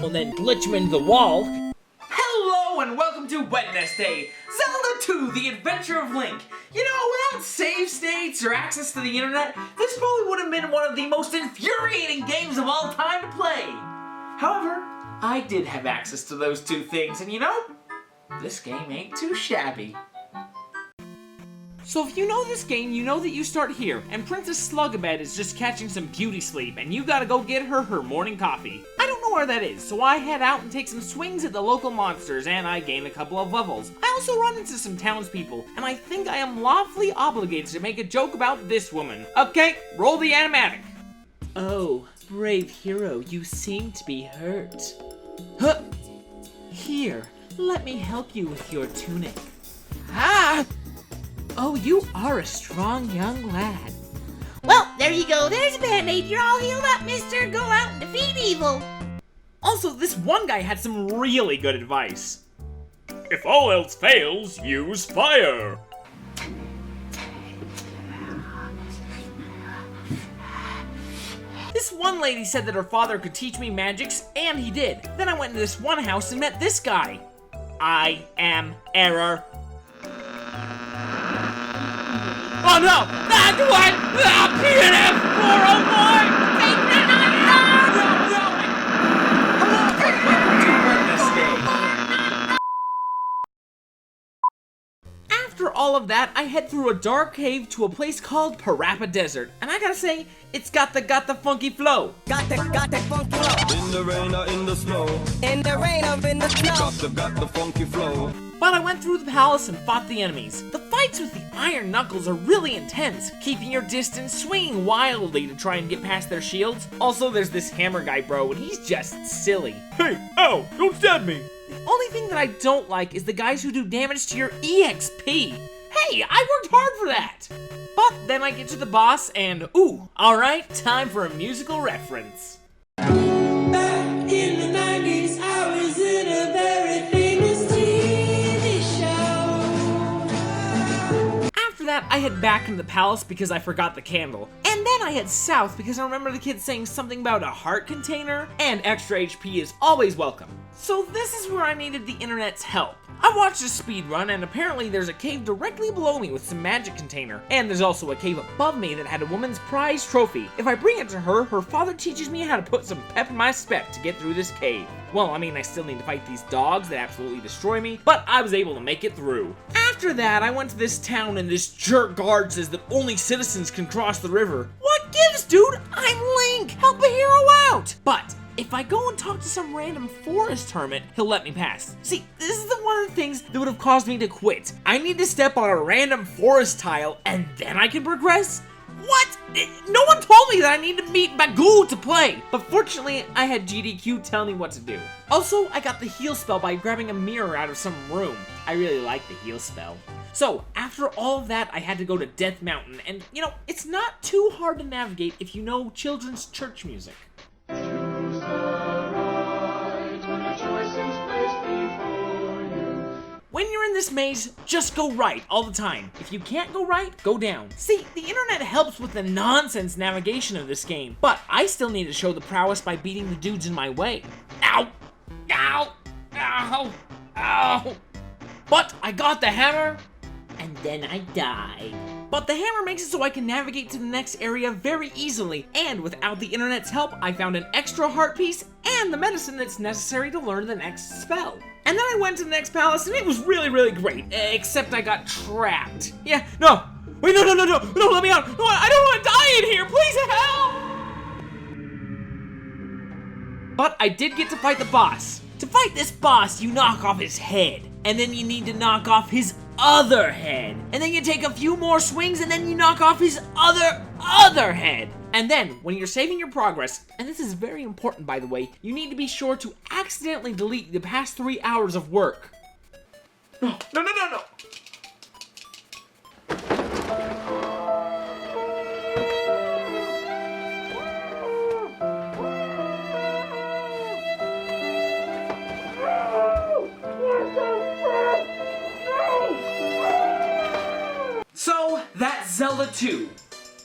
and then glitch him into the wall. Hello and welcome to WedNESday, Zelda 2, The Adventure of Link. You know, without save states or access to the internet, this probably would have been one of the most infuriating games of all time to play. However, I did have access to those two things, and you know, this game ain't too shabby. So if you know this game, you know that you start here, and Princess Slugabed is just catching some beauty sleep, and you gotta go get her morning coffee. I don't know where that is, so I head out and take some swings at the local monsters, and I gain a couple of levels. I also run into some townspeople, and I think I am lawfully obligated to make a joke about this woman. Okay, roll the animatic. Oh, brave hero, you seem to be hurt. Huh. Here, let me help you with your tunic. Ah! Oh, you are a strong young lad. Well, there you go. There's a band-aid. You're all healed up, mister. Go out and defeat evil. Also, this one guy had some really good advice. If all else fails, use fire. This one lady said that her father could teach me magics, and he did. Then I went into this one house and met this guy. I am error. Oh no! Not what? PNF 401! After all of that, I head through a dark cave to a place called Parappa Desert, and I gotta say, it's got the funky flow. Got the funky flow. In the rain or in the snow. In the rain or in the snow. Got the funky flow. But I went through the palace and fought the enemies. The fights with the iron knuckles are really intense, keeping your distance, swinging wildly to try and get past their shields. Also, there's this hammer guy, bro, and he's just silly. Hey, ow, don't stab me. The only thing that I don't like is the guys who do damage to your EXP. Hey, I worked hard for that. But then I get to the boss and, ooh, alright, time for a musical reference. Back in the 90s, I was in a very famous TV show. After that, I head back into the palace because I forgot the candle. And then I head south because I remember the kid saying something about a heart container, and extra HP is always welcome. So this is where I needed the internet's help. I watched a speed run, and apparently there's a cave directly below me with some magic container. And there's also a cave above me that had a woman's prize trophy. If I bring it to her, her father teaches me how to put some pep in my step to get through this cave. Well, I mean, I still need to fight these dogs that absolutely destroy me, but I was able to make it through. After that, I went to this town, and this jerk guard says that only citizens can cross the river. What gives, dude? I'm Link! Help a hero out! But if I go and talk to some random forest hermit, he'll let me pass. See, this is one of the things that would have caused me to quit. I need to step on a random forest tile, and then I can progress? What? No one told me that I need to meet Bagoo to play. But fortunately, I had GDQ tell me what to do. Also, I got the heal spell by grabbing a mirror out of some room. I really like the heal spell. So, after all of that, I had to go to Death Mountain, and, you know, it's not too hard to navigate if you know children's church music. When you're in this maze, just go right all the time. If you can't go right, go down. See, the internet helps with the nonsense navigation of this game, but I still need to show the prowess by beating the dudes in my way. Ow! Ow! Ow! Ow! But I got the hammer, and then I died. But the hammer makes it so I can navigate to the next area very easily, and without the internet's help, I found an extra heart piece and the medicine that's necessary to learn the next spell. And then I went to the next palace, and it was really great, except I got trapped. Yeah, no, wait, no, let me out. No, I don't want to die in here, please help! But I did get to fight the boss. To fight this boss, you knock off his head, and then you need to knock off his other head, and then you take a few more swings, and then you knock off his other head. And then, when you're saving your progress, and this is very important by the way, you need to be sure to accidentally delete the past 3 hours of work. No. So, that's Zelda 2.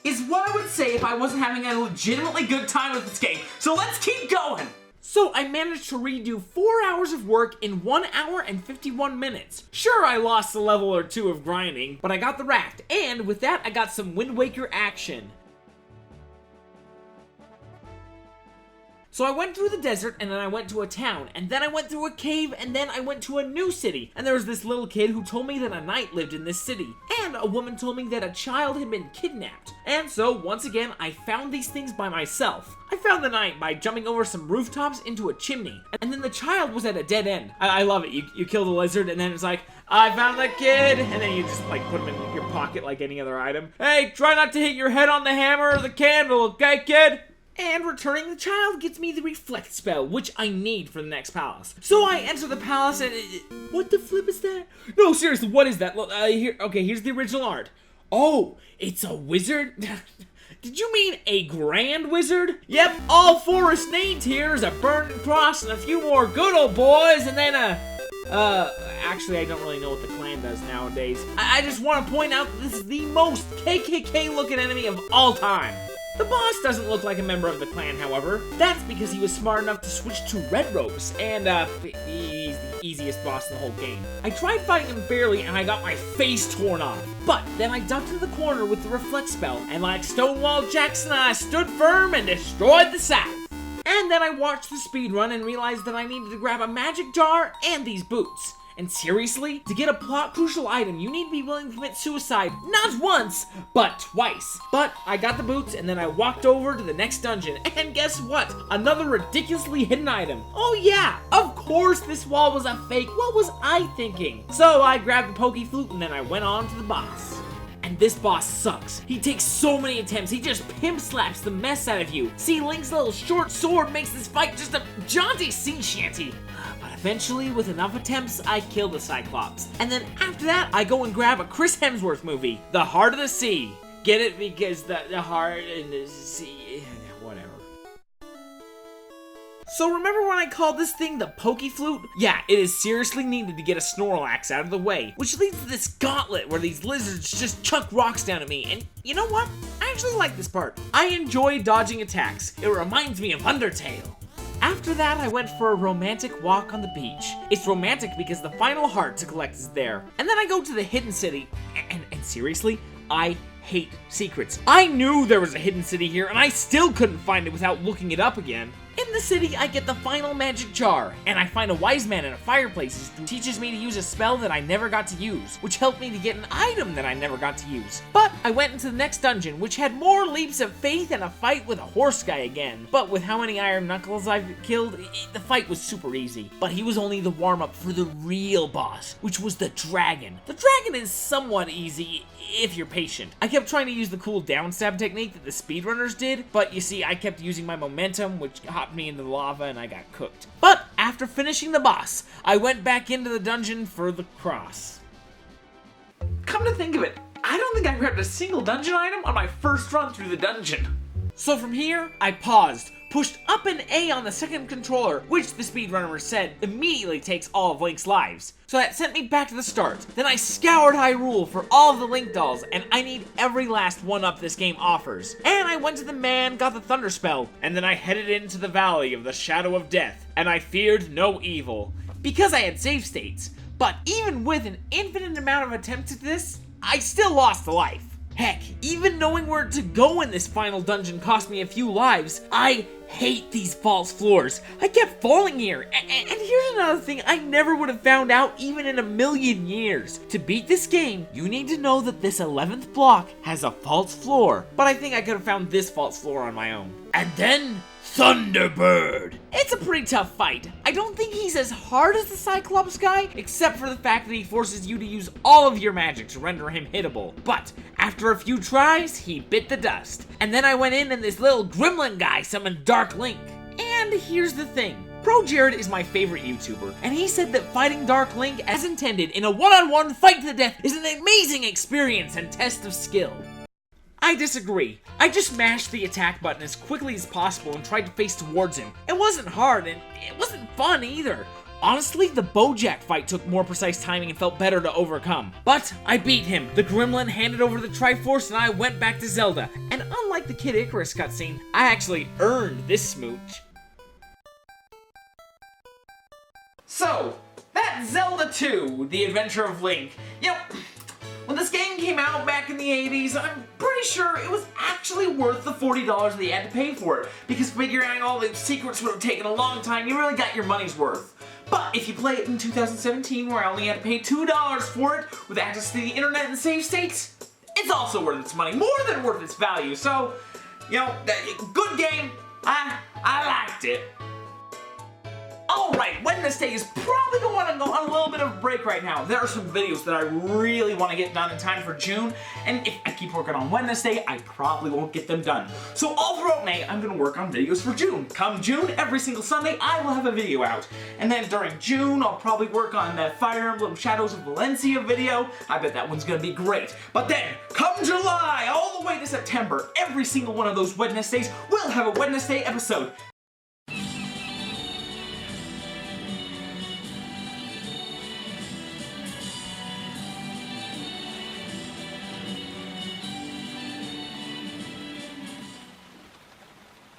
Is what I would say if I wasn't having a legitimately good time with this game. So let's keep going! So I managed to redo 4 hours of work in 1 hour and 51 minutes. Sure, I lost a level or two of grinding, but I got the raft, and with that I got some Wind Waker action. So I went through the desert, and then I went to a town, and then I went through a cave, and then I went to a new city. And there was this little kid who told me that a knight lived in this city, and a woman told me that a child had been kidnapped. And so, once again, I found these things by myself. I found the knight by jumping over some rooftops into a chimney, and then the child was at a dead end. I love it. You kill the lizard, and then it's like, I found the kid, and then you just like put him in your pocket like any other item. Hey, try not to hit your head on the hammer or the candle, okay, kid? And returning the child gets me the reflect spell, which I need for the next palace. So I enter the palace and what the flip is that? No, seriously, what is that? Here's the original art. Oh, it's a wizard? Did you mean a grand wizard? Yep, all forest named here is a burning cross and a few more good old boys, and then actually I don't really know what the clan does nowadays. I just want to point out that this is the most KKK looking enemy of all time. The boss doesn't look like a member of the clan, however. That's because he was smart enough to switch to red robes, and he's the easiest boss in the whole game. I tried fighting him fairly, and I got my face torn off. But then I ducked in the corner with the reflect spell, and like Stonewall Jackson, I stood firm and destroyed the South. And then I watched the speedrun and realized that I needed to grab a magic jar and these boots. And seriously, to get a plot crucial item, you need to be willing to commit suicide not once, but twice. But I got the boots, and then I walked over to the next dungeon, and guess what? Another ridiculously hidden item. Oh yeah, of course this wall was a fake. What was I thinking? So I grabbed the pokey flute, and then I went on to the boss. And this boss sucks. He takes so many attempts, he just pimp slaps the mess out of you. See, Link's little short sword makes this fight just a jaunty sea shanty. But eventually, with enough attempts, I kill the Cyclops. And then after that, I go and grab a Chris Hemsworth movie, The Heart of the Sea. Get it? Because the heart and the sea, whatever. So remember when I called this thing the pokey flute? Yeah, it is seriously needed to get a Snorlax out of the way, which leads to this gauntlet where these lizards just chuck rocks down at me, and you know what? I actually like this part. I enjoy dodging attacks. It reminds me of Undertale. After that, I went for a romantic walk on the beach. It's romantic because the final heart to collect is there. And then I go to the hidden city, and seriously, I hate secrets. I knew there was a hidden city here, and I still couldn't find it without looking it up again. In the city, I get the final magic jar, and I find a wise man in a fireplace who teaches me to use a spell that I never got to use, which helped me to get an item that I never got to use. But I went into the next dungeon, which had more leaps of faith and a fight with a horse guy again. But with how many Iron Knuckles I've killed, the fight was super easy. But he was only the warm-up for the real boss, which was the dragon. The dragon is somewhat easy if you're patient. I kept trying to use the cool down stab technique that the speedrunners did, but you see, I kept using my momentum, which hopped me into the lava and I got cooked. But after finishing the boss, I went back into the dungeon for the cross. Come to think of it, I don't think I grabbed a single dungeon item on my first run through the dungeon. So from here, I paused, pushed up an A on the second controller, which the speedrunner said immediately takes all of Link's lives. So that sent me back to the start. Then I scoured Hyrule for all of the Link dolls, and I need every last one-up this game offers. And I went to the man, got the Thunder Spell, and then I headed into the Valley of the Shadow of Death, and I feared no evil. Because I had save states. But even with an infinite amount of attempts at this, I still lost a life. Heck, even knowing where to go in this final dungeon cost me a few lives. I hate these false floors. I kept falling here. And here's another thing I never would have found out even in a million years. To beat this game, you need to know that this 11th block has a false floor. But I think I could have found this false floor on my own. And then Thunderbird. It's a pretty tough fight. I don't think he's as hard as the Cyclops guy, except for the fact that he forces you to use all of your magic to render him hittable. But after a few tries, he bit the dust. And then I went in and this little gremlin guy summoned Dark Link. And here's the thing. Pro Jared is my favorite YouTuber, and he said that fighting Dark Link as intended in a one-on-one fight to the death is an amazing experience and test of skill. I disagree. I just mashed the attack button as quickly as possible and tried to face towards him. It wasn't hard, and it wasn't fun either. Honestly, the Bojack fight took more precise timing and felt better to overcome. But I beat him. The Gremlin handed over the Triforce and I went back to Zelda. And unlike the Kid Icarus cutscene, I actually earned this smooch. So, that's Zelda 2, The Adventure of Link. You know, when this game came out back in the 80s, I'm pretty sure it was actually worth the $40 that you had to pay for it, because figuring out all the secrets would have taken a long time. You really got your money's worth. But if you play it in 2017, where I only had to pay $2 for it, with access to the internet and save states, it's also worth its money, more than worth its value. So, you know, good game. I liked it. Alright, WedNESday is probably going to go on a little bit of a break right now. There are some videos that I really want to get done in time for June, and if I keep working on WedNESday, I probably won't get them done. So all throughout May, I'm going to work on videos for June. Come June, every single Sunday, I will have a video out. And then during June, I'll probably work on that Fire Emblem Shadows of Valencia video. I bet that one's going to be great. But then, come July, all the way to September, every single one of those WedNESdays will have a WedNESday episode.